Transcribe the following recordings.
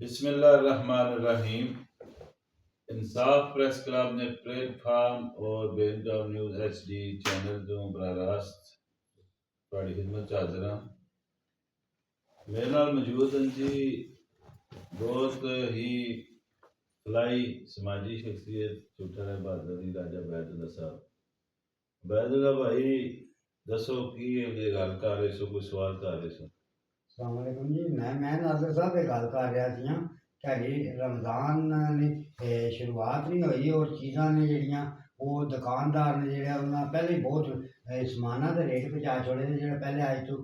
बिस्मिल्लाहिर्रहमानिर्रहीम। इंसाफ press club ने platform और बेलगाम न्यूज़ HD चैनल ਤੋਂ ਬਰਾਹ ਰਾਸਤ ਤੁਹਾਡੀ ਖidmat 'ਚ ਹਾਜ਼ਰ ਹਾਂ। ਮੇਰੇ ਨਾਲ ਮੌਜੂਦ ਹਨ ਜੀ ਬਹੁਤ ਹੀ ਫਲਾਈ ਸਮਾਜੀ ਸ਼ਖਸੀਅਤ ਝੂਠਾ ਰਹਿ ਬਹਾਦਰ ਦੀ ਰਾਜਾ ਬੈਦੁੱਲਾ ਸਾਹਿਬ। ਬੈਦੁੱਲਾ ਭਾਈ ਦੱਸੋ ਕੀ ਇਹ ਗੱਲ ਕਰ ਰਹੇ ਸੋ, ਕੋਈ ਸਵਾਲ ਕਰ ਰਹੇ ਸੋ? अस्सलाम वालेकुम जी। मैं नाज़र साहब ये गल कर रहा थी कि जी रमज़ान ने शुरुआत नहीं हुई और चीज़ां ने जड़ियाँ वो दुकानदार ने जेह्ड़ा उन्हें पहले ही बहुत समाना के रेट पहुँचा छोड़े थे। जेह्ड़ा पहले अज तो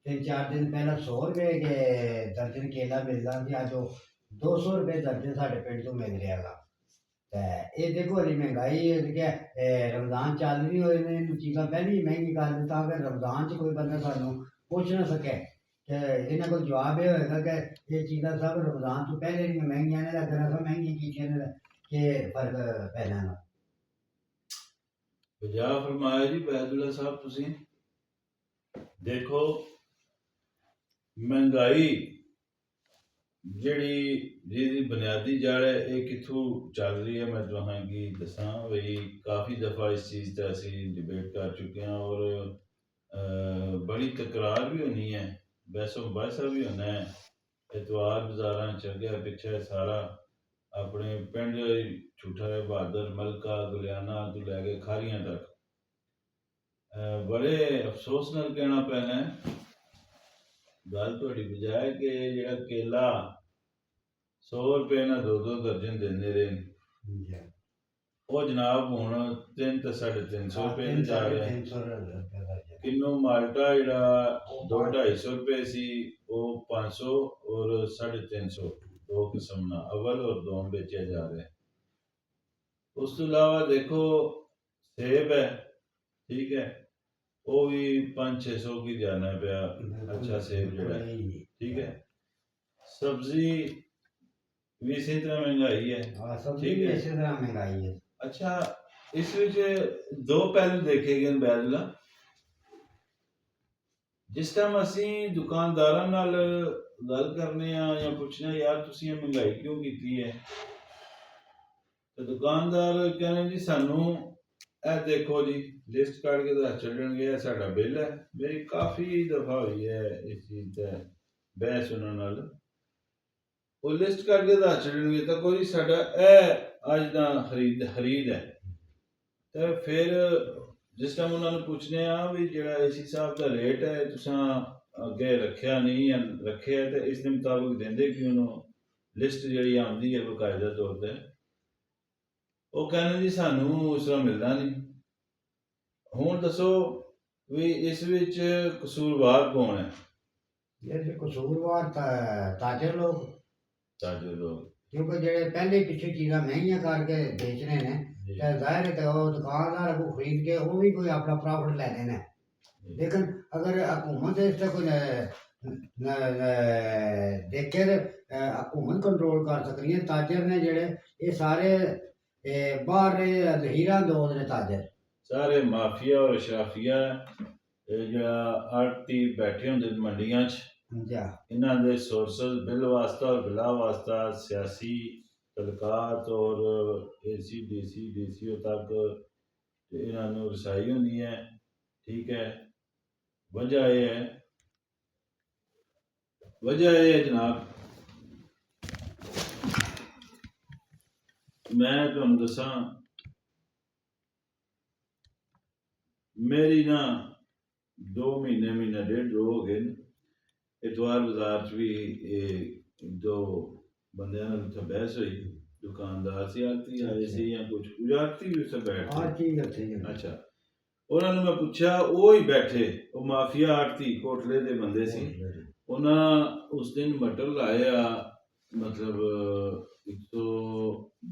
3-4 दिन पहले 100 रुपये के दर्जन केला मिलता सी, अज वो 200 रुपये दर्जन साढ़े पिंड तो मिल रहा गा। ये देखो हली महंगाई क्या रमज़ान चल नहीं होए चीज़ां पहले ही महंगी कर दी ताकि रमज़ान च कोई बंदा सानू पुछ ना सके कि इन्हें कोई जवाब यह होगा कि ये चीज़ां सब रमज़ान तो पहले नहीं महंगियां ने अगर अस महंगी की के फर्क पैना ना वजह फरमाया जी बैदुल्ला साहब। तुसी देखो महंगाई जिहड़ी जिहदी बुनियादी जड़ है ये कित्थों चल रही है, मैं तुहांगी दसां बई काफ़ी दफ़ा इस चीज़ ते असी डिबेट कर चुके हैं और बड़ी तकरार भी होनी है, बहसो मुबाहिसा भी होना है। एतवार बाजारां च अग्गे पिछे सारा अपने पिंड झूठा बहादुर मलका गुलियाना तो लैके खारियां तक बड़े अफसोस नाल कहना पैना है गल तुहाडी बजाए कि जेड़ा केला 100 रुपये ना 2-2 दर्जन देंदे रहे वो जनाब हुण 3 ते 350 रुपये ते जा रहा है। किन्नू माल्टा जेड़ा 200-250 रुपये सी वो 500 और 350 दो किस्म ना अव्वल और दोम बेचा जा रहा है। उस तो अलावा देखो सेब है, ठीक है, वो भी 500-600 की जाना पाया, अच्छा सेब जो है, ठीक है। सब्जी भी इसी तरह महंगाई है, ठीक है, इसी तरह महंगाई है। अच्छा इस विच दो पहलू देखे गए बैदुल्ला। जिस टाइम असी दुकानदारां नाल गल करने या पुछने यार तुसी ये महंगाई क्यों की है, तो दुकानदार कहने जी सानू ए देखो जी लिस्ट कट के दस चढ़नगे साडा बिल है। मेरी काफ़ी दफ़ा हुई है इस चीज़ ते बहस उन्हां नाल। वो लिस्ट कट के दस चढ़नगे तो कोई साडा ए अज दा खरीद है, तो फिर जिस टाइम उन्होंने पूछने भी जेड़ा एसी साहब का रेट है तुसां अगे रखिया नहीं या रखे है तो इसके मुताबिक देंदे क्यों नो, लिस्ट जी आती है बकायदा तौर पर। वो कहने जी सानू उस तरह मिलता नहीं। हुण दसो भी इस विच कसूरवार कौन है? ये कसूरवार ताजर लोग क्योंकि जेड़े पहले पिछे चीज़ां महंगियां करके बेच रहे हैं जाहिर है तो दुकानदार को खरीद के वो भी कोई अपना प्रॉफिट लेने ने। लेकिन अगर हुकूमत इस कोई देखे तो हुकूमत कंट्रोल कर सकती है। ताजर ने जेड़े ये सारे बाहर हीरा दोज ने ताजर सारे माफिया और अशराफिया जेड़ा आड़ती बैठे होंदे मंडियां च, इन्हां दे सोर्सेस बिल वास्ता और बिला वास्ता सियासी तलकात और AC DC DCO तक इन्होंने रसाई होनी है, ठीक है। वजह यह है जनाब, मैं तुहानू दसां मेरी ना 2 महीने डेढ़ हो गए इतवार बाजार च भी दो बंदे उत्थे बहस हुई। दुकानदार से आरती आए सी या कुछ आरती भी उत्थे बैठ, अच्छा उन्होंने मैं पूछा वो ही बैठे वो माफिया आरती कोटले दे बंदे सी। उन्हें उस दिन मटर लाया मतलब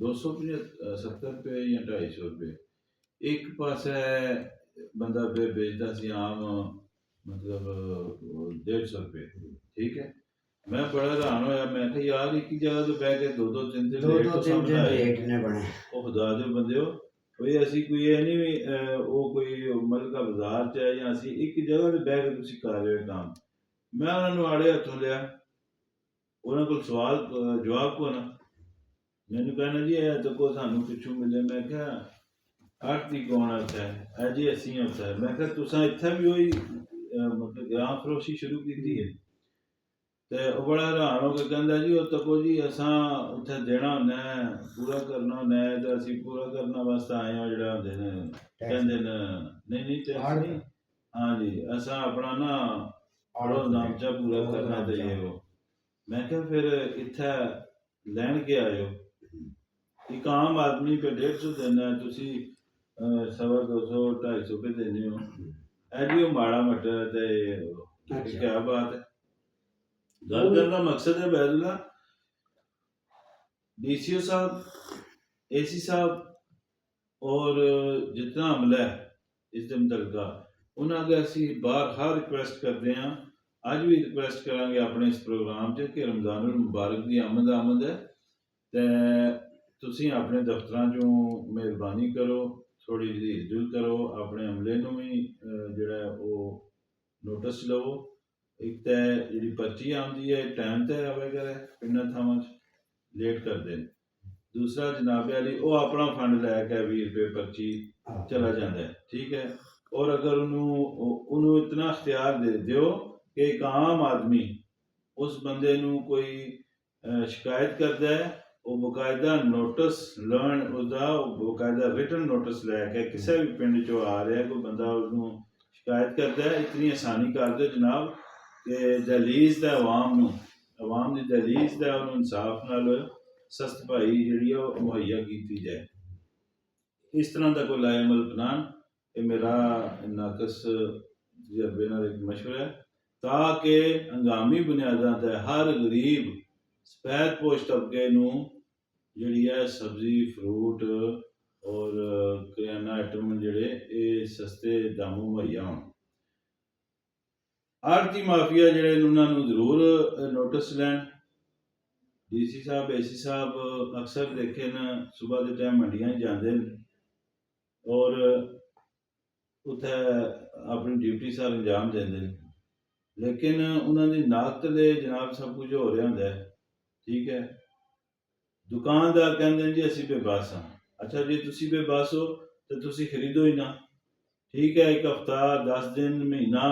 270 रुपये या 250 रुपये एक पास बंदा बेचता सी आम मतलब 150 रुपये, ठीक है। मैं बड़ा हैरान होया, मैं कहा यार एक ही जगह तो बह के 2-3 रेट ने बने वो खुदा दे बंदे हो कोई असी कोई ये नहीं भी वो कोई मलका बाजार च है या असी एक जगह ते बह के तुसी कर रहे हो काम। मैं उन्होंने आड़े हथों लिया ਉਹਨਾਂ ਕੋਲ ਸਵਾਲ ਜਵਾਬ ਕੋ ਨਾ ਮੈਨੂੰ ਕਹਿਣਾ ਜੀ ਇਹ ਤਾਂ ਕੋ ਸਾਨੂੰ ਪਿੱਛੋਂ ਮਿਲੇ ਮੈਂ ਕਿਹਾ ਆਰਤੀ ਕੌਣ ਆਤਾ ਹੈ ਇਹ ਜੀ ਅਸੀਂ ਆਤਾ ਹੈ ਮੈਂ ਕਿਹਾ ਤੁਸੀਂ ਇੱਥੇ ਵੀ ਉਹੀ ਮਤਲਬ ਗ੍ਰਾਮ ਫਰੋਸ਼ੀ ਸ਼ੁਰੂ ਕੀਤੀ ਹੈ ਤੇ ਉਹ ਬੜਾ ਹੈਰਾਨ ਹੋ ਕੇ ਕਹਿੰਦਾ ਜੀ ਉਹ ਤੱਕੋ ਜੀ ਅਸਾਂ ਉੱਥੇ ਦੇਣਾ ਹੁੰਦਾ ਹੈ, ਪੂਰਾ ਕਰਨਾ ਹੁੰਦਾ ਹੈ ਤੇ ਅਸੀਂ ਪੂਰਾ ਕਰਨ ਵਾਸਤੇ ਆਏ ਹਾਂ ਜਿਹੜਾ ਹੁੰਦੇ ਨੇ ਕਹਿੰਦੇ ਨੇ ਨਹੀਂ ਨਹੀਂ ਤੇ ਨਹੀਂ ਹਾਂਜੀ ਅਸਾਂ ਆਪਣਾ ਨਾ ਪੜੋ ਨਾਮਚਾ ਪੂਰਾ ਕਰਨਾ ਤੇ ਇਹ ਉਹ ਮੈਂ ਕਿਹਾ ਫਿਰ ਇੱਥੇ ਲੈਣ ਕੇ ਆਇਓ ਇੱਕ ਆਮ ਆਦਮੀ पे 150 ਦੇਣਾ ਤੁਸੀਂ 200 250 ਰੁਪਏ ਦੇਣੇ ਹੋ ਇਹ ਜੀ ਉਹ ਮਾੜਾ ਮਟਰ ਤੇ ਕੀ ਬਾਤ ਹੈ ਗੱਲ ਕਰਨ ਦਾ ਮਕਸਦ ਹੈ ਬੈਦੁल्ला DCO साहब AC साहब और जितना अमला है इस दे मुतलका उन्होंने अगर असी बार हर रिक्वेस्ट करते हैं अज भी रिक्वेस्ट करांगे अपने इस प्रोग्राम च कि रमजानुल मुबारक की आमद है ते तुसी अपने दफ्तरां चों मेहरबानी करो थोड़ी जी हिलजुल करो अपने अमले नूं भी जिहड़ा वो नोटिस लवो एक तो जी पर्ची आती है टाइम ते आवे करे पिंडां थावां लेट करते हैं दूसरा जनाबे वाली वो अपना फंड लैके 20 रुपये पर्ची चला जाता है ठीक है और अगर उन्होंने इतना इख्तियार दे दियो कि एक आम आदमी उस बंदे नूं कोई शिकायत करता है वो बकायदा नोटिस लर्न उसका बकायदा रिटन नोटिस लैके किसी भी पिंड चो आ रहा है कोई बंदा उसनूं शिकायत करता है इतनी आसानी कर दो जनाब कि दहलीज दा अवाम की दहलीज दा उन्होंने इंसाफ नाल सख्त भाई जी मुहैया की जाए इस तरह का कोई लाएमल बनान ये मेरा नाकस तजर्बे नाल एक मशवरा है ताकि हंगामी बुनियादा ते हर गरीब सफेद पोश तबके नूं जिहड़ी है सब्जी फ्रूट और करियाना आइटम जिहड़े ये सस्ते दामों मुहैया होण आड़ती माफिया जिहड़े उन्हां नूं जरूर नोटिस लैण DC साहब AC साहब अक्सर देखे न सुबह के टाइम मंडियां जाते हैं और उत्थे अपनी ड्यूटी सार अंजाम देंगे लेकिन उन्होंने नाकत दे जनाब सब कुछ हो रहा होंदा है ठीक है दुकानदार कहते जी असी बेबस हाँ अच्छा जी तुसी बेबस हो तो तुसी खरीदो ही ना ठीक है एक हफ्ता 10 दिन महीना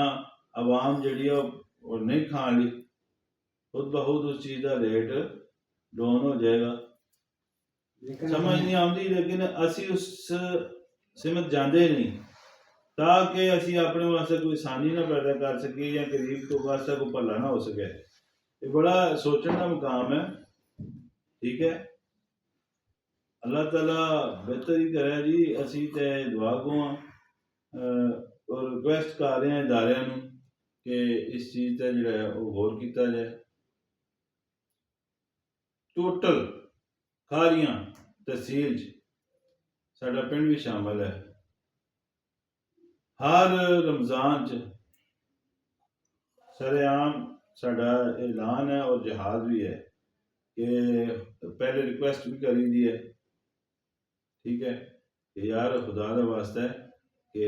आवाम जी और नहीं खान ली खुद बहुत उस चीज़ का रेट डाउन हो जाएगा समझ नहीं आती लेकिन असी उस सिमत जाते नहीं ताकि असी अपने वास्ते कोई आसानी ना पैदा कर सके या गरीब को वास्ते कोई भला ना हो सके ये बड़ा सोचने का मुकाम है ठीक है अल्लाह ताला बेहतर ही करे जी असी ते दुआ गो और रिक्वेस्ट कर रहे हैं इदारे कि इस चीज़ का जो है वो गौर किया जाए टोटल खारियां तहसील साडा पिंड भी शामिल है हर रमज़ान च सरेआम साडा ऐलान है और जहाज भी है कि पहले रिक्वेस्ट भी करी दी है ठीक है कि यार खुदा का वास्ता है कि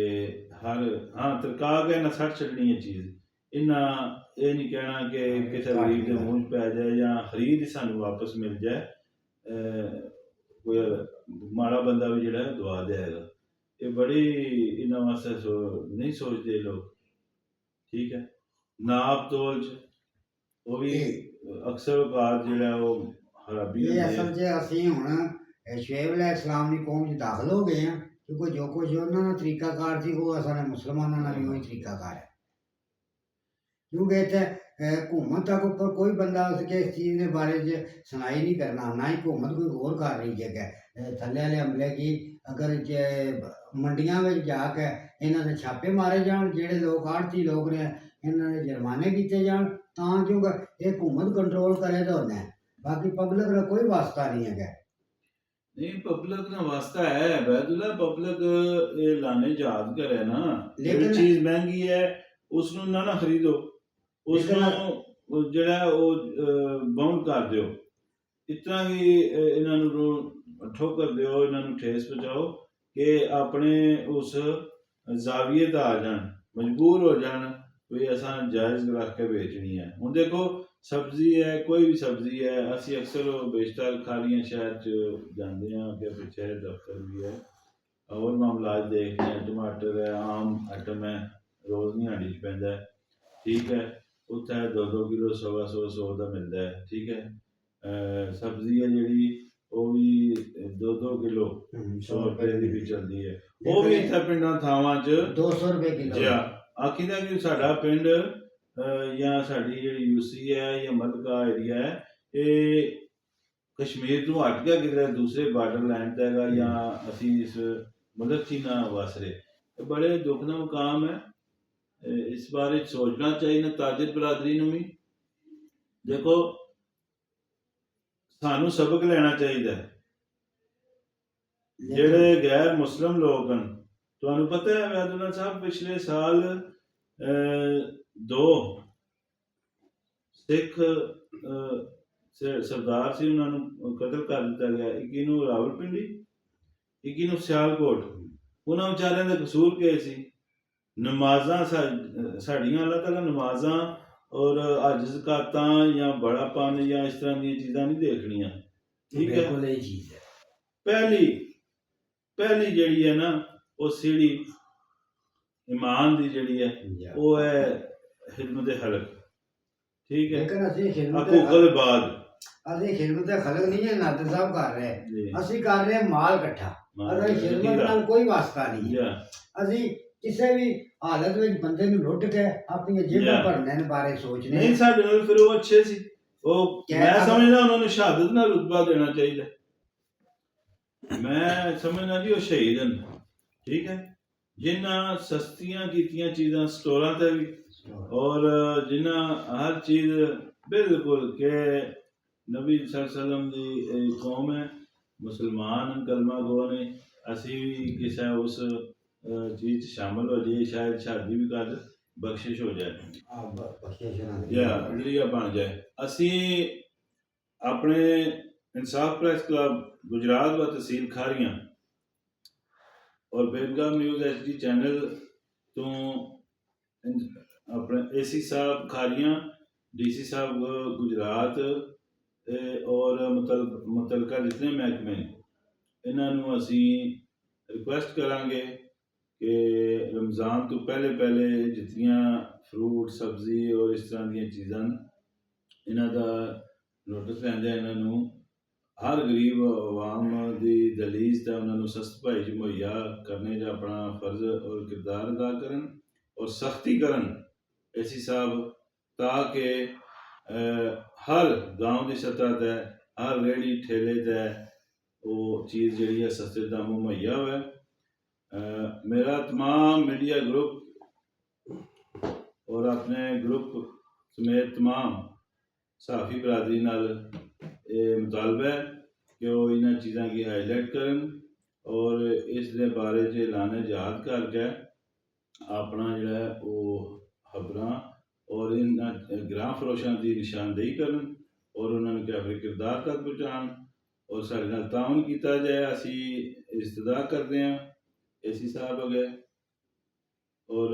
हर हाँ तरका के ना सट छड़नी है चीज़ इन्ना ये नहीं कहना कि किसी गरीब के मूँह पै जाए या खरीद ही सानू वापस मिल जाए कोई माड़ा बंदा भी जो दवा देगा ये बड़ी इन्होंने वास्ते नहीं सोचते लोग ठीक है नाप तोल वो भी अक्सर औकात जो वो खराबी ये असल च असीं हुण शुएब अलैहिस्सलाम दी कौम च दाखल हो गए हैं क्योंकि जो कुछ उन्होंने दा तरीकाकार सी वो असां मुसलमानों का भी वही तरीकाकार है क्योंकि इत्थे हुकूमत तक ऊपर कोई बंदा उसके इस चीज़ के बारे च सुनाई नहीं करना ना ही हुकूमत कोई गौर कर रही है कि थल्ले वाले अमले की अगर मंडियां में जाके इन्हां दे छापे मारे जान जेहड़े लोग आड़ती लोग ने इन्हां दे जुर्माने किए जान तां क्योंकि ये हुकूमत कंट्रोल करे तो होना है बाकी पब्लिक का कोई वास्ता नहीं है नहीं पब्लिक का वास्ता है बैदुल्ला पब्लिक ये लाने याद करे ना लेकिन चीज महंगी है उसनू ना खरीदो उसनू जड़ा वो बाउंड कर दियो इतना ही इन्हों ठोकर दियो इन्हों ठेस पहुंचाओ कि अपने उस जाविये तक आ जान मजबूर हो जान भी असा जायज़ रख के बेचनी है हुण देखो ਸਬਜ਼ੀ ਹੈ, ਕੋਈ ਵੀ ਸਬਜ਼ੀ ਹੈ, ਅਸੀਂ ਅਕਸਰ ਉਹ ਬੇਸ਼ਤਰ ਖਾਲੀਆਂ ਸ਼ਹਿਰ 'ਚ ਜਾਂਦੇ ਹਾਂ ਕਿ ਪਿੱਛੇ ਦਫ਼ਤਰ ਵੀ ਹੈ, ਹੋਰ ਮਾਮਲਾਤ ਦੇਖਦੇ ਹਾਂ। ਟਮਾਟਰ ਹੈ, ਆਮ ਆਈਟਮ ਹੈ, ਰੋਜ਼ ਨਹੀਂ ਹਾਂਡੀ 'ਚ ਪੈਂਦਾ ਹੈ, ਠੀਕ ਹੈ। ਉੱਥੇ 2-2 ਕਿਲੋ, 100 ਦਾ ਮਿਲਦਾ ਹੈ, ਠੀਕ ਹੈ। ਸਬਜ਼ੀ ਹੈ ਜਿਹੜੀ ਉਹ ਵੀ 2-2 ਕਿਲੋ 100 ਰੁਪਏ ਦੀ ਵੀ ਚੱਲਦੀ ਹੈ। ਉਹ ਵੀ ਇੱਥੇ ਪਿੰਡਾਂ ਥਾਵਾਂ 'ਚ 200 ਰੁਪਏ ਕਿਲੋ। ਜਿਆ ਆਖੀਦਾ ਕਿ ਸਾਡਾ ਪਿੰਡ ਜਾਂ ਸਾਡੀ ਜਿਹੜੀ ਯੂਸੀ ਹੈ ਜਾਂ ਮਲਕਾ ਏਰੀਆ ਹੈ, ਇਹ ਕਸ਼ਮੀਰ ਤੋਂ ਹਟ ਕੇ ਕਿਤੇ ਦੂਸਰੇ ਬਾਰਡਰ ਲਾਈਨ ਤੇ ਹੈਗਾ, ਜਾਂ ਅਸੀਂ ਇਸ ਮਦਰ ਚੀਨਾ ਵਸ ਰਹੇ। ਇਹ ਬੜੇ ਦੁੱਖ ਦਾ ਮੁਕਾਮ ਹੈ। ਇਸ ਬਾਰੇ ਸੋਚਣਾ ਚਾਹੀਦਾ ਤਾਜਰ ਬਰਾਦਰੀ ਨੂੰ ਵੀ। ਦੇਖੋ, ਸਾਨੂੰ ਸਬਕ ਲੈਣਾ ਚਾਹੀਦਾ ਹੈ। ਜਿਹੜੇ ਗੈਰ ਮੁਸਲਿਮ ਲੋਕ ਹਨ, ਤੁਹਾਨੂੰ ਪਤਾ ਹੈ ਵੈਦੁੱਲਾ ਸਾਹਿਬ ਪਿਛਲੇ ਸਾਲ 2 ਸਿੱਖ ਸਰਦਾਰ ਸੀ, ਉਹਨਾਂ ਨੂੰ ਕਤਲ ਕਰ ਦਿੱਤਾ ਗਿਆ। ਇੱਕ ਨੂੰ ਰਾਵਲਪਿੰਡੀ, ਇੱਕ ਨੂੰ ਸਿਆਲਕੋਟ। ਉਹਨਾਂ ਵਿਚਾਰਿਆਂ ਦਾ ਕਸੂਰ ਕੀ ਸੀ? ਨਮਾਜ਼ਾਂ ਸਾਡੀਆਂ ਅੱਲਾਹ ਤਾਲਾ ਨਮਾਜ਼ਾਂ ਔਰ ਹਜ ਜ਼ਕਾਤਾਂ ਜਾਂ ਬੜਾਪਨ ਜਾਂ ਇਸ ਤਰ੍ਹਾਂ ਦੀਆਂ ਚੀਜ਼ਾਂ ਨਹੀਂ ਦੇਖਣੀਆਂ, ਠੀਕ ਹੈ। ਬਿਲਕੁਲ ਇਹ ਚੀਜ਼ ਹੈ। ਪਹਿਲੀ ਜਿਹੜੀ ਹੈ ਨਾ, ਉਹ ਸੀੜੀ ਈਮਾਨ ਦੀ ਜਿਹੜੀ ਹੈ, ਉਹ ਹੈ ਖਿਦਮਤ ਖਲਕ, ਠੀਕ ਹੈ। ਲੇਕਿਨ ਅਸੀਂ ਹਕੂਕ ਦੇ ਬਾਅਦ ਖਿਦਮਤ ਖਲਕ ਨਹੀਂ ਹੈ ਨਾਦਰ ਸਾਹਿਬ ਕਰ ਰਹੇ, ਅਸੀਂ ਕਰ ਰਹੇ ਮਾਲ ਇਕੱਠਾ। ਅਸੀਂ ਖਿਦਮਤ ਨਾਲ ਕੋਈ ਵਾਸਤਾ ਨਹੀਂ ਹੈ। ਅਸੀਂ ਕਿਸੇ ਵੀ ਹਾਲਤ ਵਿੱਚ ਬੰਦੇ ਨੂੰ ਲੁੱਟ ਕੇ ਆਪਣੀਆਂ ਜੇਬਾਂ ਭਰਨੇ ਬਾਰੇ ਸੋਚਨੇ ਨਹੀਂ। ਸਾਡੇ ਨਾਲ ਫਿਰ ਉਹ ਅੱਛੇ ਸੀ, ਉਹ ਮੈਂ ਸਮਝਦਾ ਉਹਨਾਂ ਨੂੰ ਸ਼ਹਾਦਤ ਨਾਲ ਰੁਤਬਾ ਦੇਣਾ ਚਾਹੀਦਾ। ਮੈਂ ਸਮਝਦਾ ਜੀ ਉਹ ਸ਼ਹੀਦ ਹਨ, ਠੀਕ ਹੈ, ਜਿਨ੍ਹਾਂ ਸਸਤੀਆਂ ਕੀਤੀਆਂ ਚੀਜ਼ਾਂ ਸਟੋਰਾਂ ਤੇ ਵੀ, ਔਰ ਜਿਨ੍ਹਾਂ ਹਰ ਚੀਜ਼ ਬਿਲਕੁਲ ਕਿ ਨਬੀ ਸੱਲੱਲਾਹੁ ਅਲੈहि ਵਸੱਲਮ ਦੀ ਕੌਮ ਹੈ, ਮੁਸਲਮਾਨ ਕਲਮਾ ਗੋ ਨੇ, ਅਸੀਂ ਵੀ ਕਿਸੇ ਉਸ ਚੀਜ਼ 'ਚ ਸ਼ਾਮਲ ਹੋ ਜਾਈਏ, ਸ਼ਾਇਦ ਸ਼ਾਦੀ ਵੀ ਕਰ ਬਖਸ਼ਿਸ਼ ਹੋ ਜਾਏ ਜਾਂ ਜ਼ਰੀਆ ਬਣ ਜਾਏ। ਅਸੀਂ ਆਪਣੇ ਇਨਸਾਫ ਪ੍ਰੈਸ ਕਲੱਬ ਗੁਜਰਾਤ व ਤਹਿਸੀਲ ਖਾਰੀਆਂ ਔਰ ਬੇਗਮ ਨਿਊਜ਼ HD ਚੈਨਲ ਤੋਂ ਆਪਣੇ AC ਸਾਹਿਬ ਖਾਰੀਆਂ, DC ਸਾਹਿਬ ਗੁਜਰਾਤ ਔਰ ਮੁਤਲਕਾ ਜਿਤਨੇ ਮਹਿਕਮੇ ਨੇ, ਇਹਨਾਂ ਨੂੰ ਅਸੀਂ ਰਿਕੁਐਸਟ ਕਰਾਂਗੇ ਕਿ ਰਮਜ਼ਾਨ ਤੋਂ ਪਹਿਲੇ ਜਿਤਨੀਆਂ ਫਰੂਟ ਸਬਜ਼ੀ ਔਰ ਇਸ ਤਰ੍ਹਾਂ ਦੀਆਂ ਚੀਜ਼ਾਂ, ਇਹਨਾਂ ਦਾ ਨੋਟਿਸ ਲੈਂਦੇ ਇਹਨਾਂ ਨੂੰ ਹਰ ਗਰੀਬ ਆਵਾਮ ਦੀ ਦਲੀਜ਼ ਤੇ ਉਹਨਾਂ ਨੂੰ ਸਸਤ ਭਾਈ 'ਚ ਮੁਹੱਈਆ ਕਰਨੇ ਦਾ ਆਪਣਾ ਫਰਜ਼ ਔਰ ਕਿਰਦਾਰ ਅਦਾ ਕਰਨ ਔਰ ਸਖਤੀ ਕਰਨ AC ਸਾਹਿਬ, ਤਾਂ ਕਿ ਹਰ ਗਾँव ਦੀ ਸਤਹ 'ਤੇ, ਹਰ ਰੇਹੜੀ ਠੇਲੇ 'ਤੇ ਉਹ ਚੀਜ਼ ਜਿਹੜੀ ਹੈ ਸਸਤੇ ਦਾਮੋਂ ਮੁਹੱਈਆ ਹੋਵੇ। मेरा तमाम मीडिया ग्रुप और अपने ग्रुप समेत तमाम सहाफ़ी बरादरी नाल मुतालबा है कि वो इन्हां चीज़ां की हाईलाइट करन और इस दे बारे च ऐलान जहाद करके अपना जिहड़ा है वो खबरां और इन्हां ग्रां फरोशां की निशानदेही करन और उन्होंने कैफरे किरदार तक पहुँचाण और साडे नाल ताउन कीता जाए। असी इस्तदा करते हैं AC साहब हो गए और